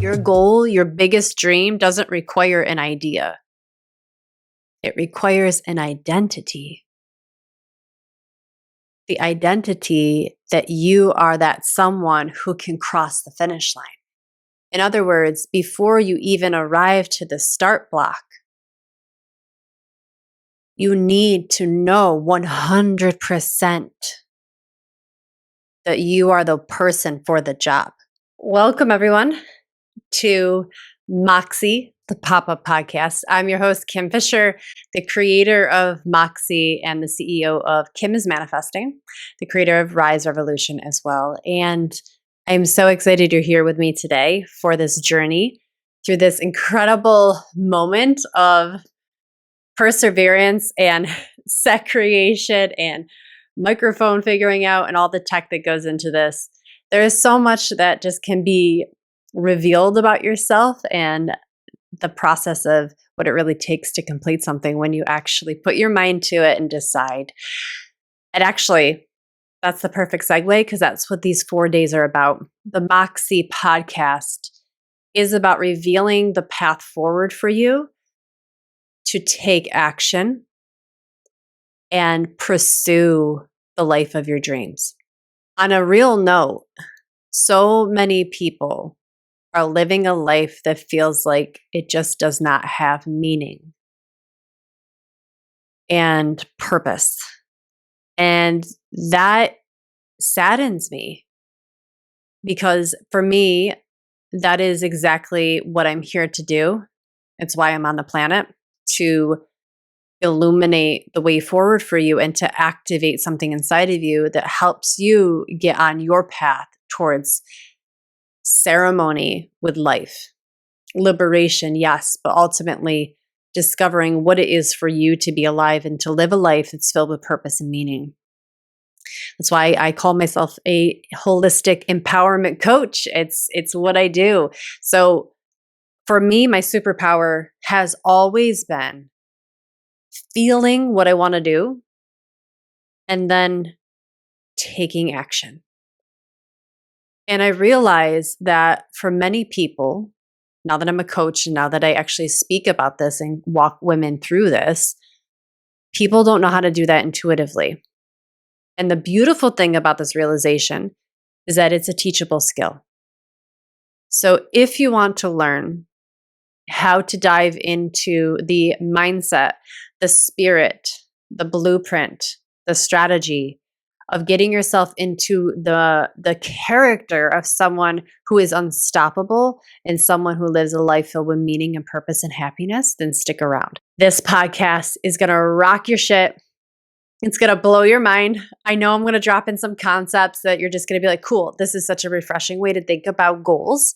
Your goal, your biggest dream doesn't require an idea. It requires an identity. The identity that you are that someone who can cross the finish line. In other words, before you even arrive to the start block, you need to know 100% that you are the person for the job. Welcome, everyone, to Moxie, the Pop-Up Podcast. I'm your host, Kim Fisher, the creator of Moxie and the CEO of Kim is Manifesting, the creator of Rise Revolution as well. And I'm so excited you're here with me today for this journey through this incredible moment of perseverance and set creation and microphone figuring out and all the tech that goes into this. There is so much that just can be revealed about yourself and the process of what it really takes to complete something when you actually put your mind to it and decide. And actually, that's the perfect segue because that's what these 4 days are about. The Moxie podcast is about revealing the path forward for you to take action and pursue the life of your dreams. On a real note, so many people are living a life that feels like it just does not have meaning and purpose. And that saddens me because for me, that is exactly what I'm here to do. It's why I'm on the planet, to illuminate the way forward for you and to activate something inside of you that helps you get on your path towards ceremony with life. Liberation, yes, but ultimately discovering what it is for you to be alive and to live a life that's filled with purpose and meaning. That's why I call myself a holistic empowerment coach. It's what I do. So for me, my superpower has always been feeling what I want to do and then taking action. And I realize that for many people, now that I'm a coach and now that I actually speak about this and walk women through this, people don't know how to do that intuitively. And the beautiful thing about this realization is that it's a teachable skill. So if you want to learn how to dive into the mindset, the spirit, the blueprint, the strategy of getting yourself into the character of someone who is unstoppable and someone who lives a life filled with meaning and purpose and happiness, then stick around. This podcast is going to rock your shit. It's going to blow your mind. I know I'm going to drop in some concepts that you're just going to be like, cool, this is such a refreshing way to think about goals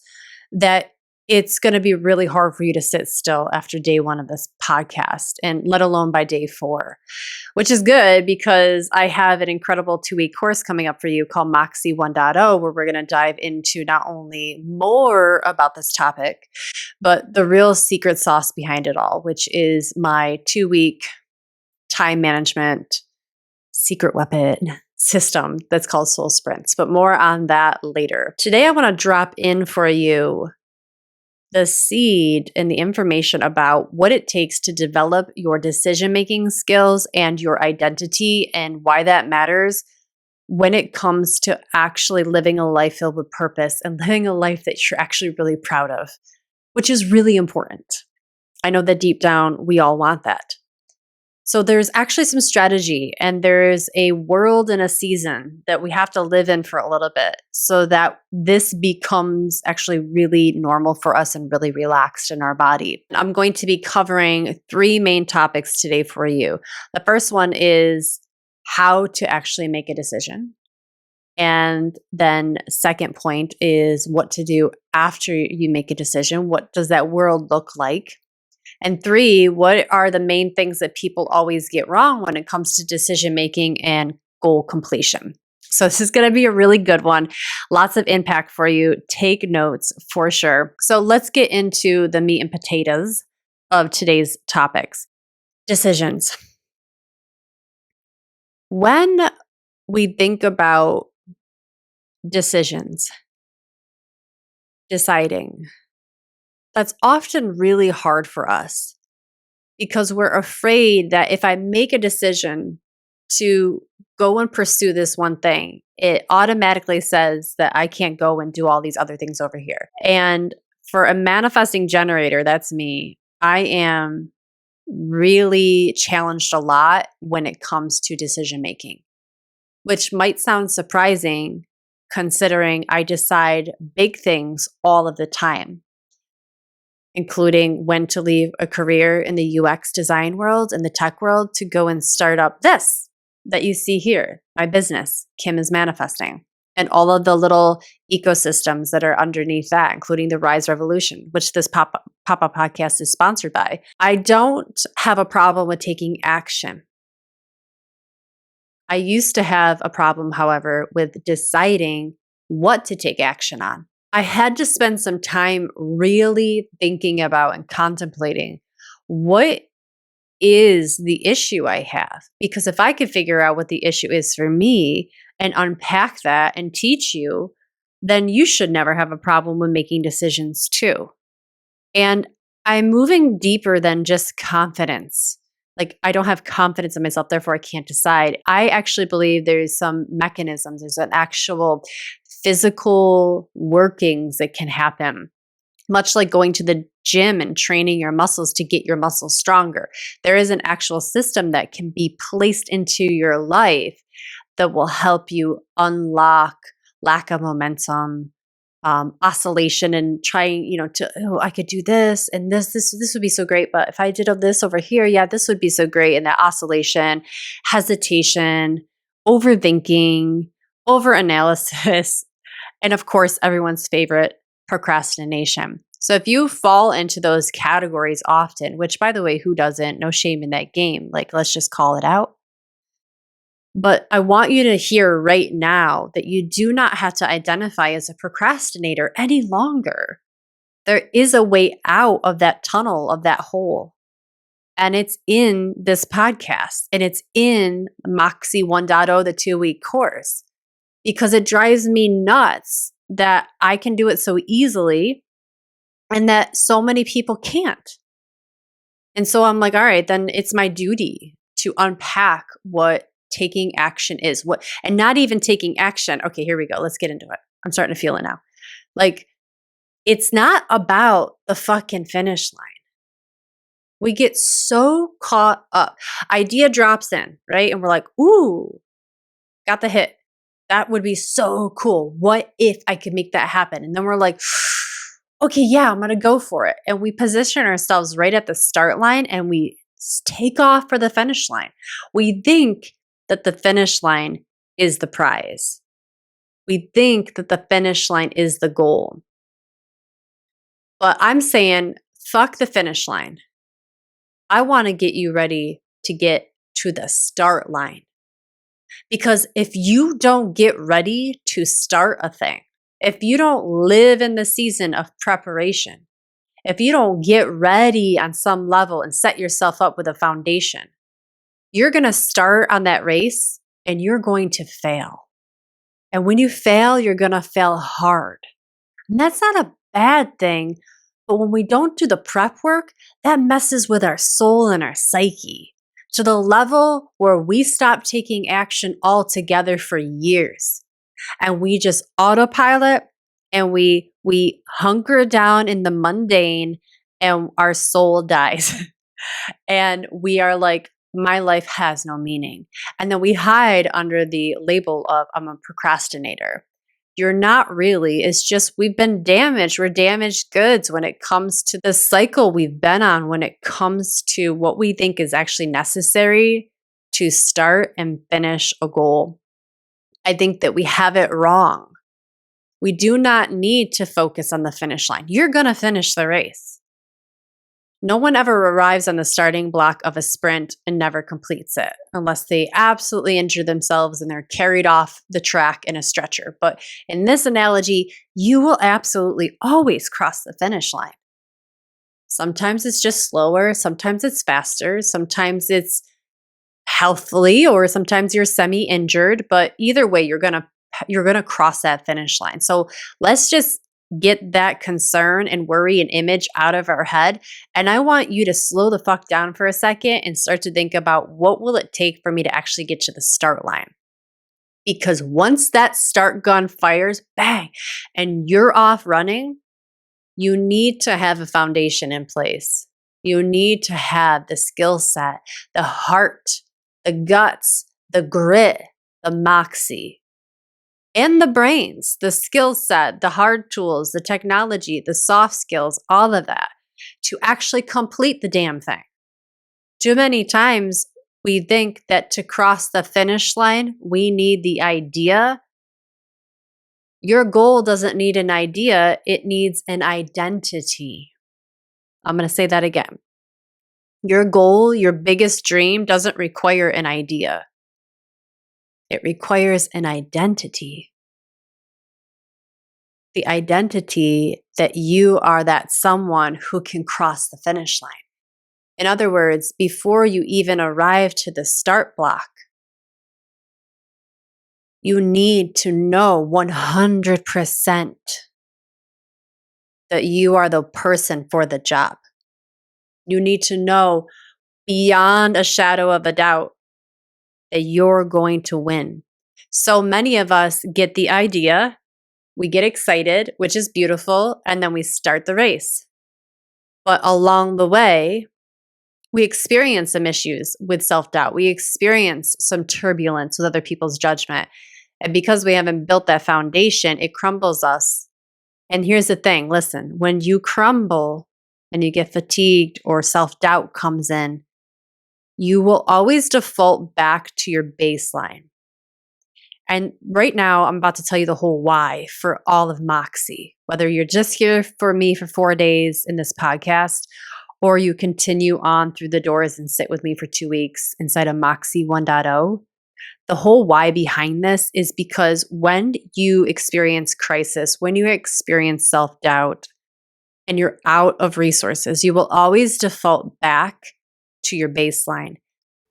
that it's going to be really hard for you to sit still after day 1 of this podcast, and let alone by day 4, which is good because I have an incredible 2-week course coming up for you called Moxie 1.0, where we're going to dive into not only more about this topic, but the real secret sauce behind it all, which is my 2-week time management secret weapon system that's called Soul Sprints, but more on that later. Today, I want to drop in for you the seed and the information about what it takes to develop your decision-making skills and your identity and why that matters when it comes to actually living a life filled with purpose and living a life that you're actually really proud of, which is really important. I know that deep down, we all want that. So there's actually some strategy and there's a world and a season that we have to live in for a little bit so that this becomes actually really normal for us and really relaxed in our body. I'm going to be covering 3 main topics today for you. The first one is how to actually make a decision. And then second point is what to do after you make a decision. What does that world look like? And 3, what are the main things that people always get wrong when it comes to decision making and goal completion? So this is going to be a really good one. Lots of impact for you. Take notes for sure. So let's get into the meat and potatoes of today's topics. Decisions. When we think about decisions, deciding, that's often really hard for us because we're afraid that if I make a decision to go and pursue this one thing, it automatically says that I can't go and do all these other things over here. And for a manifesting generator, that's me. I am really challenged a lot when it comes to decision making, which might sound surprising considering I decide big things all of the time, including when to leave a career in the UX design world and the tech world to go and start up this that you see here, my business, Kim is Manifesting, and all of the little ecosystems that are underneath that, including the Rise Revolution, which this pop-up podcast is sponsored by. I don't have a problem with taking action. I used to have a problem, however, with deciding what to take action on. I had to spend some time really thinking about and contemplating what is the issue I have. Because if I could figure out what the issue is for me and unpack that and teach you, then you should never have a problem with making decisions too. And I'm moving deeper than just confidence. Like, I don't have confidence in myself, therefore I can't decide. I actually believe there's some mechanisms, there's an actual physical workings that can happen, much like going to the gym and training your muscles to get your muscles stronger. There is an actual system that can be placed into your life that will help you unlock lack of momentum, oscillation, and trying, I could do this and this would be so great. But if I did this over here, yeah, this would be so great. And that oscillation, hesitation, overthinking, overanalysis, and of course, everyone's favorite, procrastination. So if you fall into those categories often, which by the way, who doesn't? No shame in that game. Like, let's just call it out. But I want you to hear right now that you do not have to identify as a procrastinator any longer. There is a way out of that tunnel, of that hole. And it's in this podcast, and it's in Moxie 1.0, the 2-week course, because it drives me nuts that I can do it so easily and that so many people can't. And so I'm like, all right, then it's my duty to unpack what taking action is, and not even taking action. Okay, here we go. Let's get into it. I'm starting to feel it now. Like, it's not about the fucking finish line. We get so caught up. Idea drops in, right? And we're like, ooh, got the hit. That would be so cool. What if I could make that happen? And then we're like, okay, yeah, I'm going to go for it. And we position ourselves right at the start line and we take off for the finish line. We think that the finish line is the prize. We think that the finish line is the goal. But I'm saying, fuck the finish line. I want to get you ready to get to the start line. Because if you don't get ready to start a thing, if you don't live in the season of preparation, if you don't get ready on some level and set yourself up with a foundation, you're going to start on that race and you're going to fail. And when you fail, you're going to fail hard. And that's not a bad thing. But when we don't do the prep work, that messes with our soul and our psyche to the level where we stop taking action altogether for years. And we just autopilot and we hunker down in the mundane and our soul dies. And we are like, my life has no meaning. And then we hide under the label of I'm a procrastinator. You're not really. It's just we've been damaged. We're damaged goods when it comes to the cycle we've been on, when it comes to what we think is actually necessary to start and finish a goal. I think that we have it wrong. We do not need to focus on the finish line. You're going to finish the race. No one ever arrives on the starting block of a sprint and never completes it unless they absolutely injure themselves and they're carried off the track in a stretcher. But in this analogy, you will absolutely always cross the finish line. Sometimes it's just slower, sometimes it's faster, sometimes it's healthfully, or sometimes you're semi-injured, but either way, you're gonna cross that finish line. So let's just get that concern and worry and image out of our head. And I want you to slow the fuck down for a second and start to think about, what will it take for me to actually get to the start line? Because once that start gun fires, bang, and you're off running, you need to have a foundation in place. You need to have the skill set, the heart, the guts, the grit, the moxie, and the brains, the skill set, the hard tools, the technology, the soft skills, all of that to actually complete the damn thing. Too many times we think that to cross the finish line, we need the idea. Your goal doesn't need an idea, it needs an identity. I'm going to say that again. Your goal, your biggest dream, doesn't require an idea. It requires an identity. The identity that you are that someone who can cross the finish line. In other words, before you even arrive to the start block, you need to know 100% that you are the person for the job. You need to know beyond a shadow of a doubt that you're going to win. So many of us get the idea, we get excited, which is beautiful, and then we start the race. But along the way, we experience some issues with self-doubt. We experience some turbulence with other people's judgment. And because we haven't built that foundation, it crumbles us. And here's the thing, listen, when you crumble and you get fatigued or self-doubt comes in, you will always default back to your baseline. And right now, I'm about to tell you the whole why for all of Moxie. Whether you're just here for me for 4 days in this podcast, or you continue on through the doors and sit with me for 2 weeks inside of Moxie 1.0, the whole why behind this is because when you experience crisis, when you experience self-doubt, and you're out of resources, you will always default back to your baseline.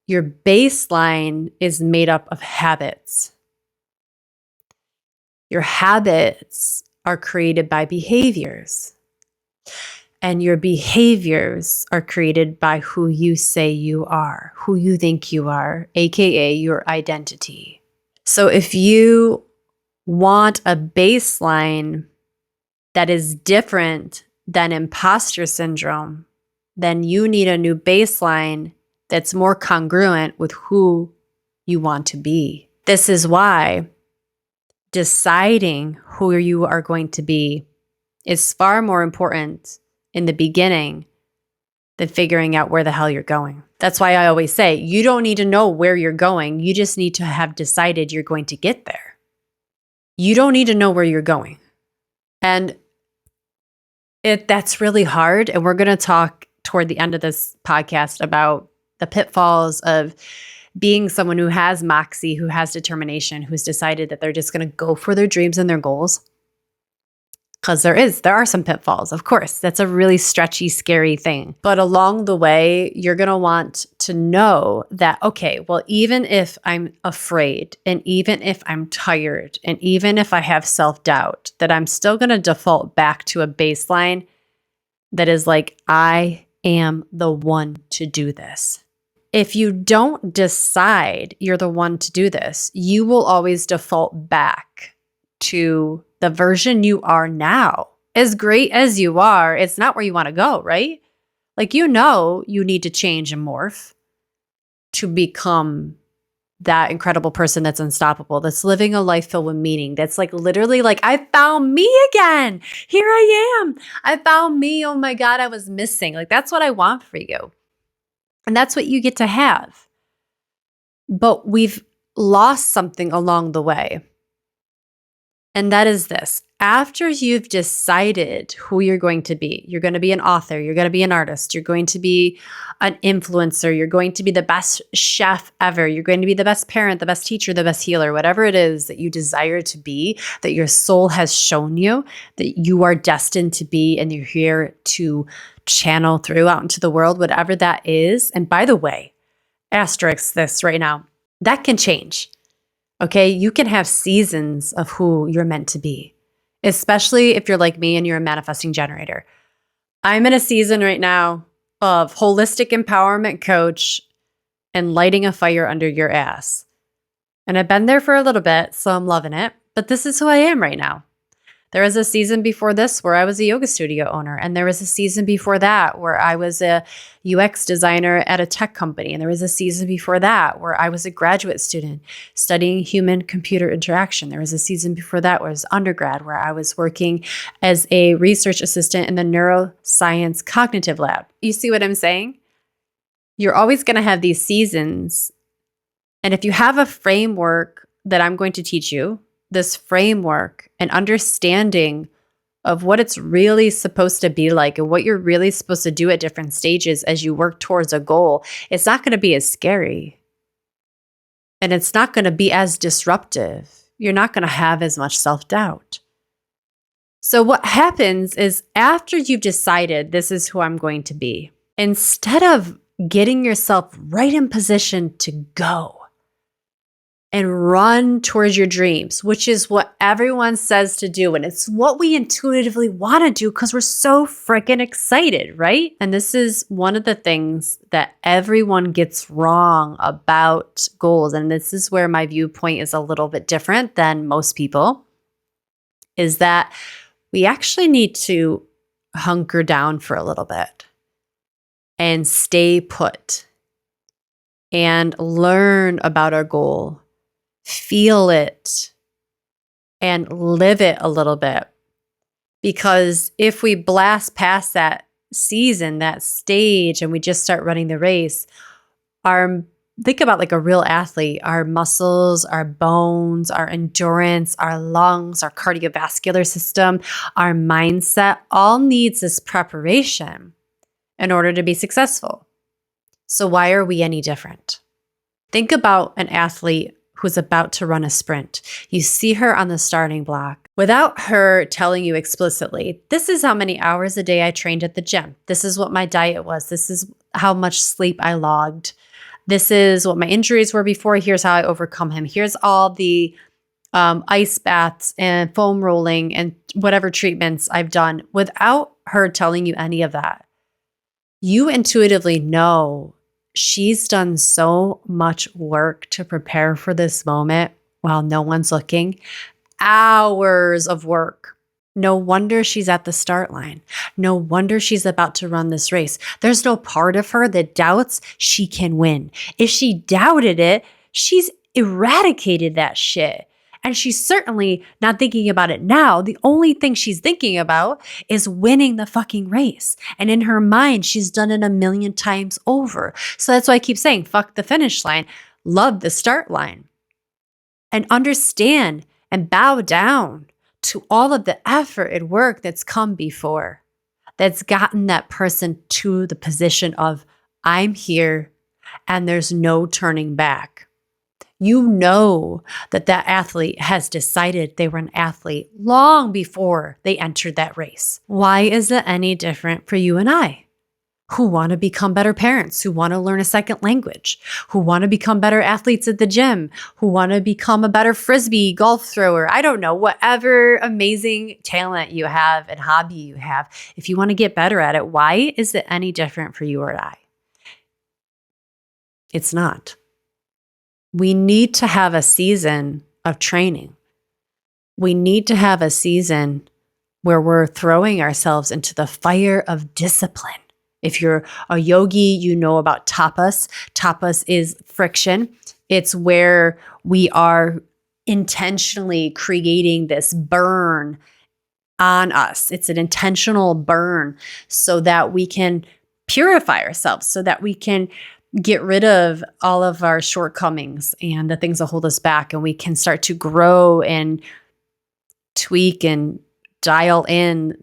Your baseline is made up of habits. Your habits are created by behaviors. And your behaviors are created by who you say you are, who you think you are, aka your identity. So if you want a baseline that is different than imposter syndrome, then you need a new baseline that's more congruent with who you want to be. This is why deciding who you are going to be is far more important in the beginning than figuring out where the hell you're going. That's why I always say, you don't need to know where you're going. You just need to have decided you're going to get there. You don't need to know where you're going. And that's really hard. And we're going to talk toward the end of this podcast about the pitfalls of being someone who has moxie, who has determination, who's decided that they're just going to go for their dreams and their goals. Because there are some pitfalls, of course. That's a really stretchy, scary thing. But along the way, you're going to want to know that, okay, well, even if I'm afraid, and even if I'm tired, and even if I have self-doubt, that I'm still going to default back to a baseline that is like, I am the one to do this. If you don't decide you're the one to do this, you will always default back to the version you are now. As great as you are, it's not where you want to go, right? Like, you need to change and morph to become that incredible person that's unstoppable, that's living a life filled with meaning, that's like literally like, I found me again. Here I am. I found me. Oh my God, I was missing. Like, that's what I want for you. And that's what you get to have. But we've lost something along the way. And that is this. After you've decided who you're going to be an author, you're going to be an artist, you're going to be an influencer, you're going to be the best chef ever, you're going to be the best parent, the best teacher, the best healer, whatever it is that you desire to be, that your soul has shown you, that you are destined to be, and you're here to channel through out into the world, whatever that is. And by the way, asterisk this right now, that can change. Okay, you can have seasons of who you're meant to be. especially if you're like me and you're a manifesting generator. I'm in a season right now of holistic empowerment coach and lighting a fire under your ass. And I've been there for a little bit, so I'm loving it. But this is who I am right now. There was a season before this where I was a yoga studio owner. And there was a season before that where I was a UX designer at a tech company. And there was a season before that where I was a graduate student studying human computer interaction. There was a season before that where I was undergrad, where I was working as a research assistant in the neuroscience cognitive lab. You see what I'm saying? You're always going to have these seasons. And if you have a framework that I'm going to teach you, this framework and understanding of what it's really supposed to be like and what you're really supposed to do at different stages as you work towards a goal, it's not going to be as scary. And it's not going to be as disruptive. You're not going to have as much self-doubt. So what happens is after you've decided this is who I'm going to be, instead of getting yourself right in position to go and run towards your dreams, which is what everyone says to do. And it's what we intuitively want to do because we're so freaking excited, right? And this is one of the things that everyone gets wrong about goals. And this is where my viewpoint is a little bit different than most people, is that we actually need to hunker down for a little bit and stay put and learn about our goal. Feel it and live it a little bit. Because if we blast past that season, that stage, and we just start running the race, think about like a real athlete, our muscles, our bones, our endurance, our lungs, our cardiovascular system, our mindset, all needs this preparation in order to be successful. So why are we any different? Think about an athlete who's about to run a sprint. You see her on the starting block without her telling you explicitly, this is how many hours a day I trained at the gym. This is what my diet was. This is how much sleep I logged. This is what my injuries were before. Here's how I overcome him. Here's all the ice baths and foam rolling and whatever treatments I've done, without her telling you any of that. You intuitively know she's done so much work to prepare for this moment while no one's looking. Hours of work. No wonder she's at the start line. No wonder she's about to run this race. There's no part of her that doubts she can win. If she doubted it, she's eradicated that shit. And she's certainly not thinking about it now. The only thing she's thinking about is winning the fucking race. And in her mind, she's done it 1,000,000 times over. So that's why I keep saying, fuck the finish line. Love the start line. And understand and bow down to all of the effort and work that's come before, that's gotten that person to the position of, I'm here and there's no turning back. You know that athlete has decided they were an athlete long before they entered that race. Why is it any different for you and I, who want to become better parents, who want to learn a second language, who want to become better athletes at the gym, who want to become a better frisbee golf thrower? I don't know, whatever amazing talent you have and hobby you have, if you want to get better at it, why is it any different for you or I? It's not. We need to have a season of training. We need to have a season where we're throwing ourselves into the fire of discipline. If you're a yogi, you know about tapas. Tapas is friction. It's where we are intentionally creating this burn on us. It's an intentional burn so that we can purify ourselves, so that we can get rid of all of our shortcomings and the things that hold us back, and we can start to grow and tweak and dial in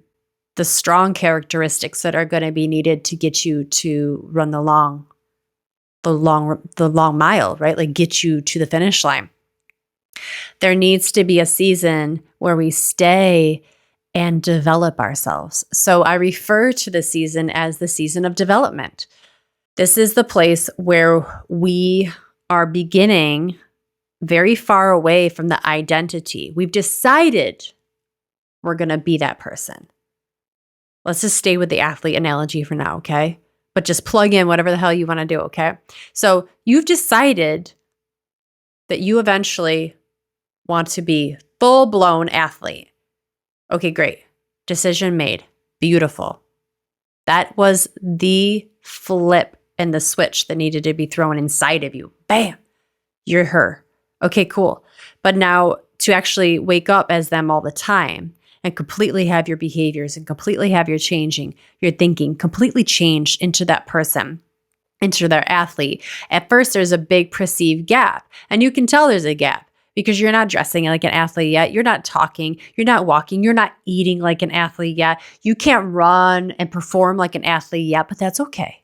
the strong characteristics that are going to be needed to get you to run the long mile, right? Like get you to the finish line. There needs to be a season where we stay and develop ourselves. So I refer to the season as the season of development. This is the place where we are beginning very far away from the identity. We've decided we're going to be that person. Let's just stay with the athlete analogy for now, okay? But just plug in whatever the hell you want to do, okay? So you've decided that you eventually want to be full-blown athlete. Okay, great. Decision made. Beautiful. That was the flip and the switch that needed to be thrown inside of you. Bam! You're her. Okay, cool. But now to actually wake up as them all the time and completely have your behaviors and completely have your changing, your thinking completely changed into that person, into their athlete. At first, there's a big perceived gap. And you can tell there's a gap because you're not dressing like an athlete yet. You're not talking. You're not walking. You're not eating like an athlete yet. You can't run and perform like an athlete yet, but that's okay.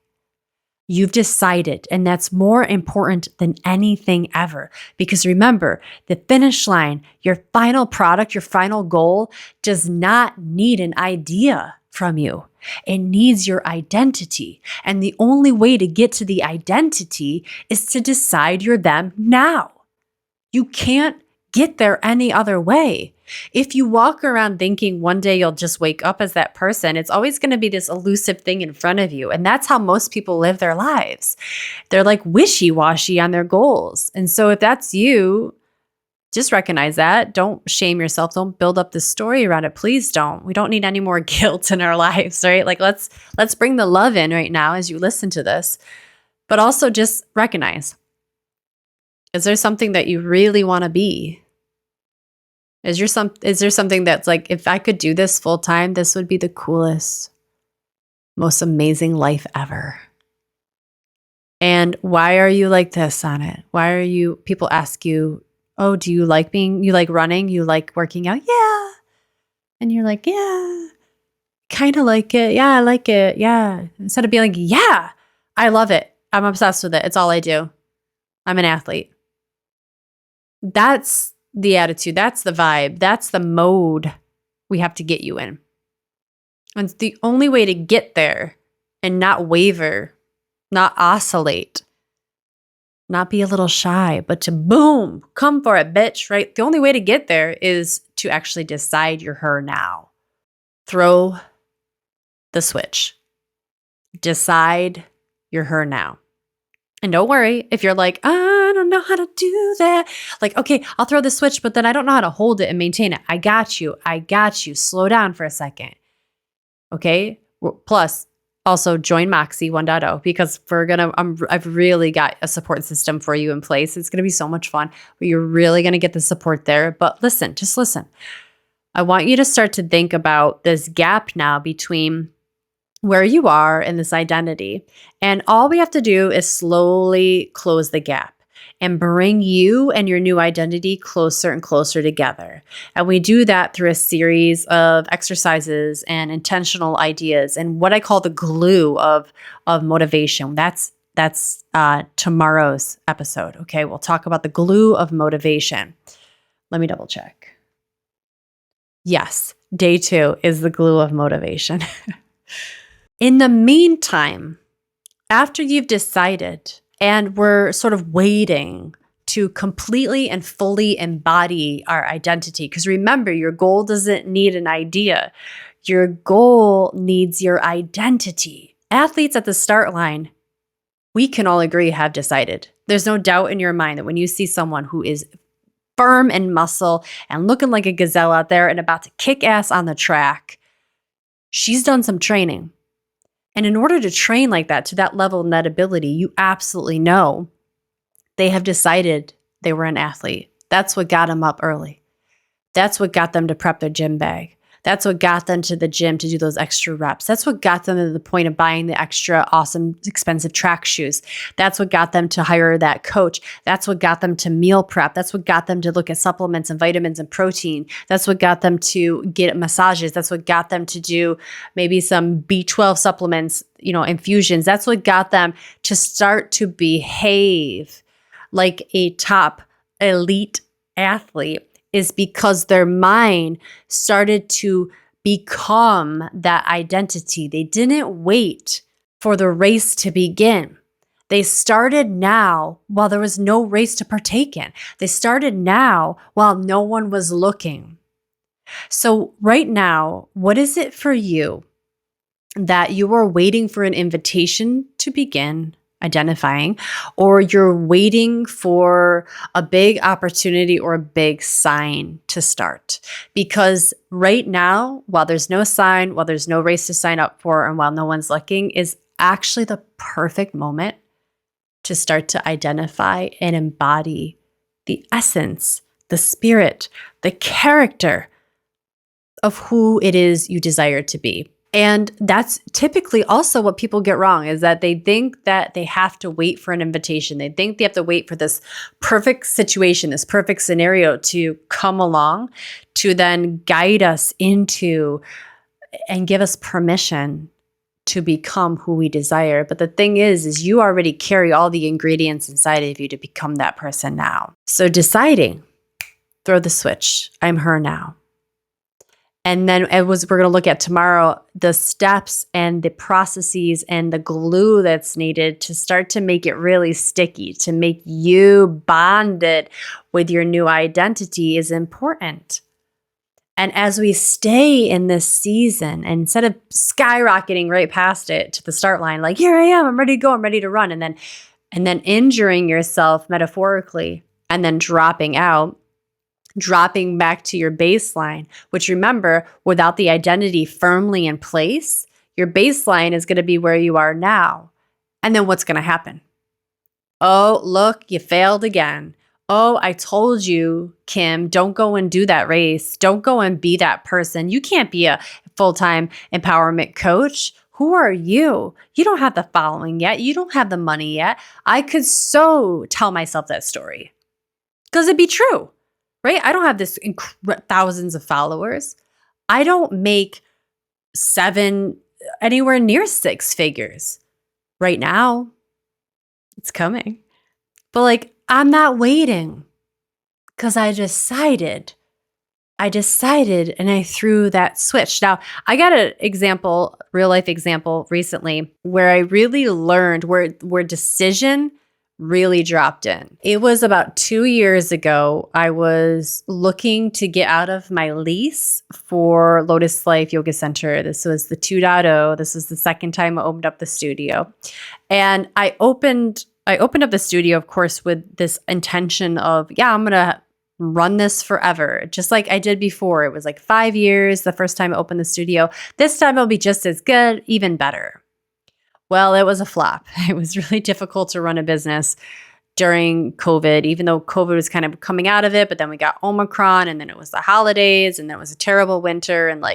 You've decided, and that's more important than anything ever. Because remember, the finish line, your final product, your final goal does not need an idea from you. It needs your identity. And the only way to get to the identity is to decide you're them now. You can't get there any other way. If you walk around thinking one day you'll just wake up as that person, it's always going to be this elusive thing in front of you. And that's how most people live their lives. They're like wishy-washy on their goals. And so if that's you, just recognize that. Don't shame yourself. Don't build up the story around it. Please don't. We don't need any more guilt in our lives, right? Like let's bring the love in right now as you listen to this. But also just recognize, is there something that you really want to be? Is there something that's like, if I could do this full time, this would be the coolest, most amazing life ever? And why are you like this on it? Why are you, people ask you, oh, do you like running? You like working out? Yeah. And you're like, yeah, kind of like it. Yeah, I like it. Yeah. Instead of being like, yeah, I love it. I'm obsessed with it. It's all I do. I'm an athlete. That's the attitude. That's the vibe. That's the mode we have to get you in. And it's the only way to get there and not waver, not oscillate, not be a little shy, but to boom, come for it, bitch, right? The only way to get there is to actually decide you're her now. Throw the switch. Decide you're her now. And don't worry if you're like, I don't know how to do that. Like, okay, I'll throw the switch, but then I don't know how to hold it and maintain it. I got you. Slow down for a second. Okay. Plus, also join Moxie 1.0 because I've really got a support system for you in place. It's going to be so much fun, but you're really going to get the support there. But listen, just listen. I want you to start to think about this gap now between where you are in this identity. And all we have to do is slowly close the gap and bring you and your new identity closer and closer together. And we do that through a series of exercises and intentional ideas and what I call the glue of motivation. That's tomorrow's episode. Okay, we'll talk about the glue of motivation. Let me double check. Yes, day 2 is the glue of motivation. In the meantime, after you've decided and we're sort of waiting to completely and fully embody our identity, because remember, your goal doesn't need an idea. Your goal needs your identity. Athletes at the start line, we can all agree, have decided. There's no doubt in your mind that when you see someone who is firm in muscle and looking like a gazelle out there and about to kick ass on the track, she's done some training. And in order to train like that, to that level of that ability, you absolutely know they have decided they were an athlete. That's what got them up early. That's what got them to prep their gym bag. That's what got them to the gym to do those extra reps. That's what got them to the point of buying the extra awesome, expensive track shoes. That's what got them to hire that coach. That's what got them to meal prep. That's what got them to look at supplements and vitamins and protein. That's what got them to get massages. That's what got them to do maybe some B12 supplements, infusions. That's what got them to start to behave like a top elite athlete, is because their mind started to become that identity. They didn't wait for the race to begin. They started now while there was no race to partake in. They started now while no one was looking. So right now, what is it for you that you are waiting for an invitation to begin identifying, or you're waiting for a big opportunity or a big sign to start? Because right now, while there's no sign, while there's no race to sign up for, and while no one's looking, is actually the perfect moment to start to identify and embody the essence, the spirit, the character of who it is you desire to be. And that's typically also what people get wrong, is that they think that they have to wait for an invitation. They think they have to wait for this perfect situation, this perfect scenario to come along to then guide us into and give us permission to become who we desire. But the thing is you already carry all the ingredients inside of you to become that person now. So deciding, throw the switch. I'm her now. And then we're going to look at tomorrow the steps and the processes and the glue that's needed to start to make it really sticky, to make you bonded with your new identity is important. And as we stay in this season, and instead of skyrocketing right past it to the start line, like, here I am, I'm ready to go, I'm ready to run, and then injuring yourself metaphorically, and then dropping out, dropping back to your baseline, which, remember, without the identity firmly in place, your baseline is going to be where you are now. And then what's going to happen? Oh, look, you failed again. Oh, I told you, Kim, don't go and do that race. Don't go and be that person. You can't be a full-time empowerment coach. Who are you? You don't have the following yet. You don't have the money yet. I could so tell myself that story because it'd be true, right? I don't have this thousands of followers. I don't make anywhere near 6 figures right now. It's coming. But I'm not waiting because I decided and I threw that switch. Now, I got an example, real life example recently where I really learned where decision really dropped in. It was about 2 years ago. I was looking to get out of my lease for Lotus Life Yoga Center. This was the 2.0. This was the second time I opened up the studio. And I opened up the studio, of course, with this intention of, I'm going to run this forever, just like I did before. It was 5 years the first time I opened the studio. This time it'll be just as good, even better. Well, it was a flop. It was really difficult to run a business during COVID, even though COVID was kind of coming out of it, but then we got Omicron, and then it was the holidays, and then it was a terrible winter, and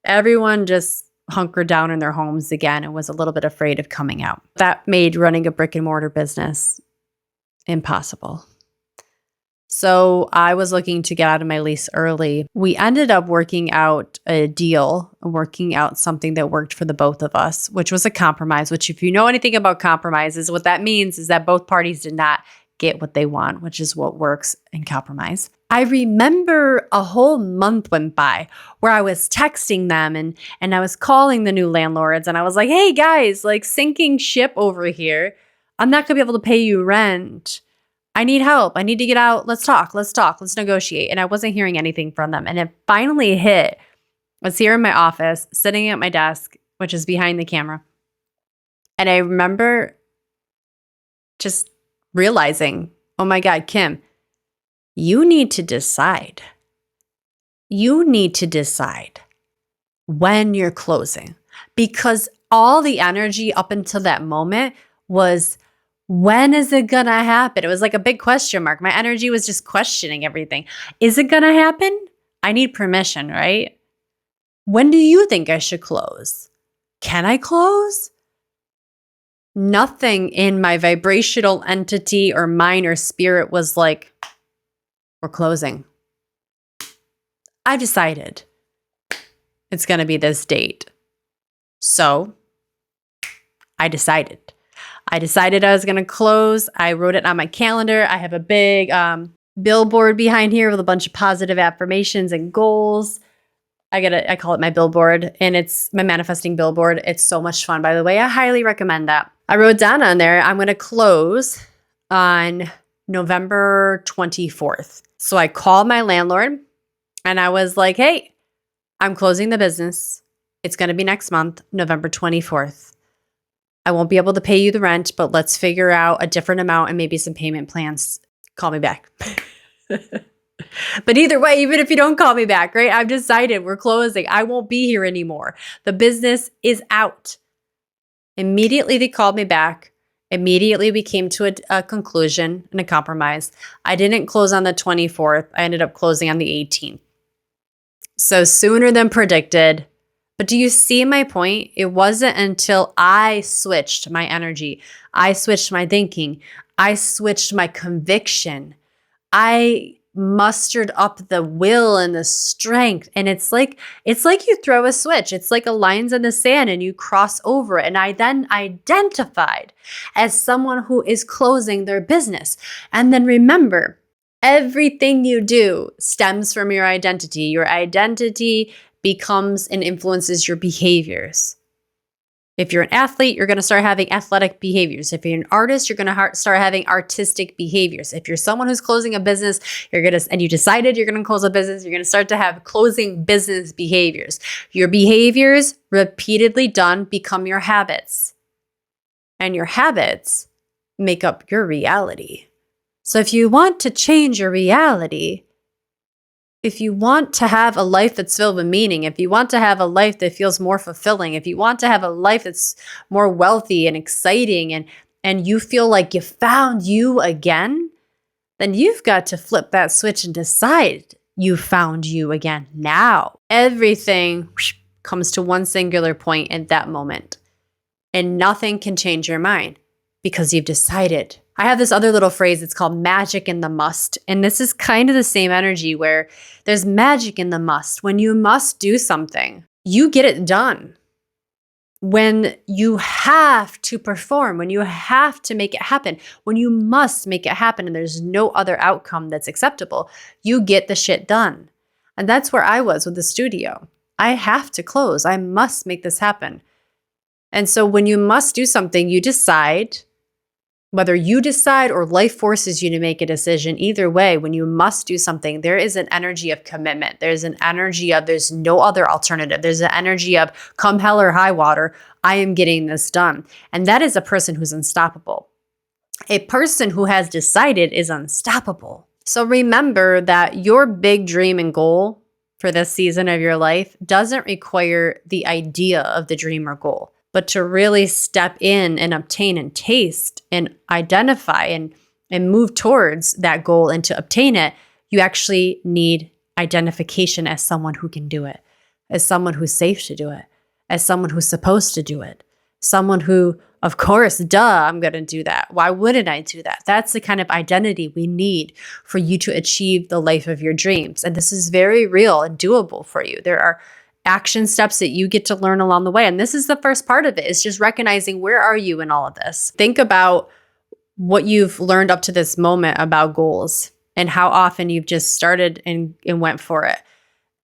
everyone just hunkered down in their homes again and was a little bit afraid of coming out. That made running a brick and mortar business impossible. So I was looking to get out of my lease early. We ended up working out a deal, working out something that worked for the both of us, which was a compromise, which, if you know anything about compromises, what that means is that both parties did not get what they want, which is what works in compromise. I remember a whole month went by where I was texting them and I was calling the new landlords, and I was like, hey guys, sinking ship over here. I'm not going to be able to pay you rent. I need help. I need to get out. Let's talk. Let's negotiate. And I wasn't hearing anything from them. And it finally hit. I was here in my office, sitting at my desk, which is behind the camera. And I remember just realizing, oh my God, Kim, you need to decide. You need to decide when you're closing, because all the energy up until that moment was, when is it going to happen? It was like a big question mark. My energy was just questioning everything. Is it going to happen? I need permission, right? When do you think I should close? Can I close? Nothing in my vibrational entity or mind or spirit was like, we're closing. I decided it's going to be this date. So I decided I was going to close. I wrote it on my calendar. I have a big billboard behind here with a bunch of positive affirmations and goals. I call it my billboard, and it's my manifesting billboard. It's so much fun, by the way. I highly recommend that. I wrote down on there, I'm going to close on November 24th. So I called my landlord And I was like, hey, I'm closing the business. It's going to be next month, November 24th. I won't be able to pay you the rent, but let's figure out a different amount and maybe some payment plans. Call me back. But either way, even if you don't call me back, right? I've decided we're closing. I won't be here anymore. The business is out. Immediately, they called me back. Immediately, we came to a conclusion and a compromise. I didn't close on the 24th. I ended up closing on the 18th. So sooner than predicted. But do you see my point? It wasn't until I switched my energy, I switched my thinking, I switched my conviction, I mustered up the will and the strength. And it's like you throw a switch. It's like a lines in the sand and you cross over it. And I then identified as someone who is closing their business. And then remember, everything you do stems from your identity. Your identity becomes and influences your behaviors. If you're an athlete, you're going to start having athletic behaviors. If you're an artist, you're going to start having artistic behaviors. If you're someone who's closing a business, and you decided you're going to close a business, you're going to start to have closing business behaviors. Your behaviors, repeatedly done, become your habits. And your habits make up your reality. So if you want to change your reality, if you want to have a life that's filled with meaning, if you want to have a life that feels more fulfilling, if you want to have a life that's more wealthy and exciting and you feel like you found you again, then you've got to flip that switch and decide you found you again now. Everything comes to one singular point at that moment. And nothing can change your mind because you've decided. I have this other little phrase, it's called magic in the must. And this is kind of the same energy where there's magic in the must. When you must do something, you get it done. When you have to perform, when you have to make it happen, when you must make it happen and there's no other outcome that's acceptable, you get the shit done. And that's where I was with the studio. I have to close. I must make this happen. And so when you must do something, you decide. Whether you decide or life forces you to make a decision, either way, when you must do something, there is an energy of commitment. There's an energy of there's no other alternative. There's an energy of come hell or high water, I am getting this done. And that is a person who's unstoppable. A person who has decided is unstoppable. So remember that your big dream and goal for this season of your life doesn't require the idea of the dream or goal. But to really step in and obtain and taste and identify and move towards that goal and to obtain it, you actually need identification as someone who can do it, as someone who's safe to do it, as someone who's supposed to do it, someone who, of course, I'm going to do that. Why wouldn't I do that? That's the kind of identity we need for you to achieve the life of your dreams. And this is very real and doable for you. There are action steps that you get to learn along the way. And this is the first part of it, is just recognizing where are you in all of this. Think about what you've learned up to this moment about goals and how often you've just started and went for it.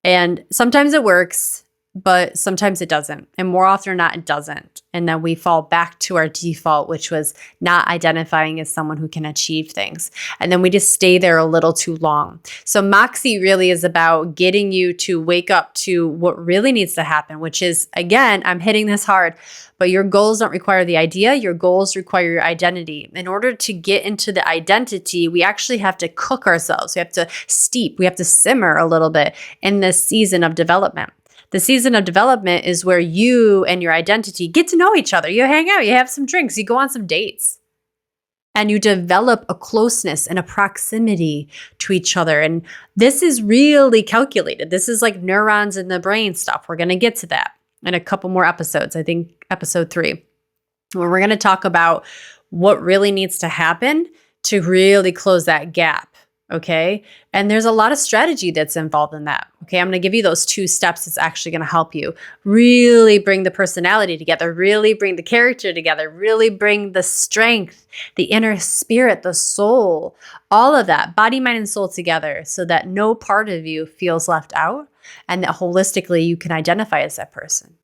And sometimes it works, but sometimes it doesn't. And more often than not, it doesn't. And then we fall back to our default, which was not identifying as someone who can achieve things. And then we just stay there a little too long. So Moxie really is about getting you to wake up to what really needs to happen, which is, again, I'm hitting this hard, but your goals don't require the idea. Your goals require your identity. In order to get into the identity, we actually have to cook ourselves. We have to steep. We have to simmer a little bit in this season of development. The season of development is where you and your identity get to know each other. You hang out, you have some drinks, you go on some dates, and you develop a closeness and a proximity to each other. And this is really calculated. This is like neurons in the brain stuff. We're going to get to that in a couple more episodes. I think episode 3, where we're going to talk about what really needs to happen to really close that gap. Okay. And there's a lot of strategy that's involved in that. Okay. I'm going to give you those 2 steps that's actually going to help you really bring the personality together, really bring the character together, really bring the strength, the inner spirit, the soul, all of that, body, mind, and soul together so that no part of you feels left out and that holistically you can identify as that person.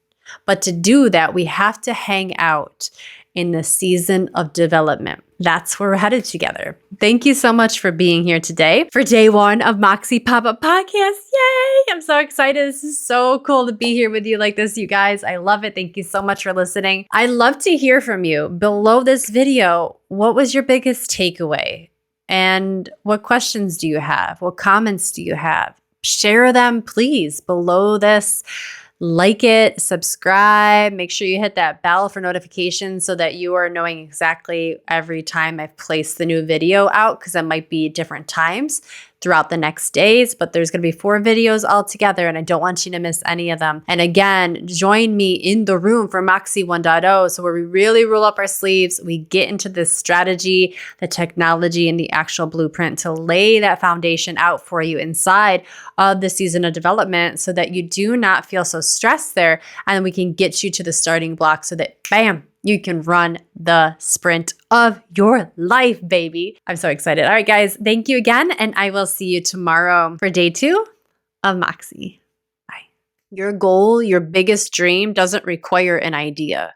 But to do that, we have to hang out in the season of development. that's where we're headed together. Thank you so much for being here today for day 1 of Moxie Pop-Up Podcast. Yay! I'm so excited. This is so cool to be here with you like this, you guys. I love it. Thank you so much for listening. I'd love to hear from you. Below this video, what was your biggest takeaway? And what questions do you have? What comments do you have? Share them, please, below this. Like it, subscribe, make sure you hit that bell for notifications so that you are knowing exactly every time I've placed the new video out, because it might be different times throughout the next days, but there's going to be 4 videos all together and I don't want you to miss any of them. And again, join me in the room for Moxie 1.0, so where we really roll up our sleeves, we get into the strategy, the technology, and the actual blueprint to lay that foundation out for you inside of the season of development so that you do not feel so stressed there, and we can get you to the starting block so that, bam, you can run the sprint of your life, baby. I'm so excited. All right, guys, thank you again, and I will see you tomorrow for day 2 of Moxie. Bye. Your goal, your biggest dream doesn't require an idea.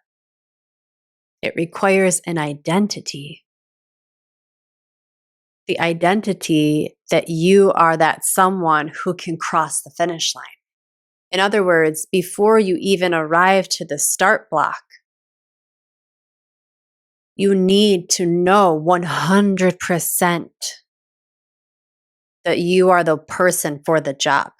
It requires an identity. The identity that you are that someone who can cross the finish line. In other words, before you even arrive to the start block, you need to know 100% that you are the person for the job.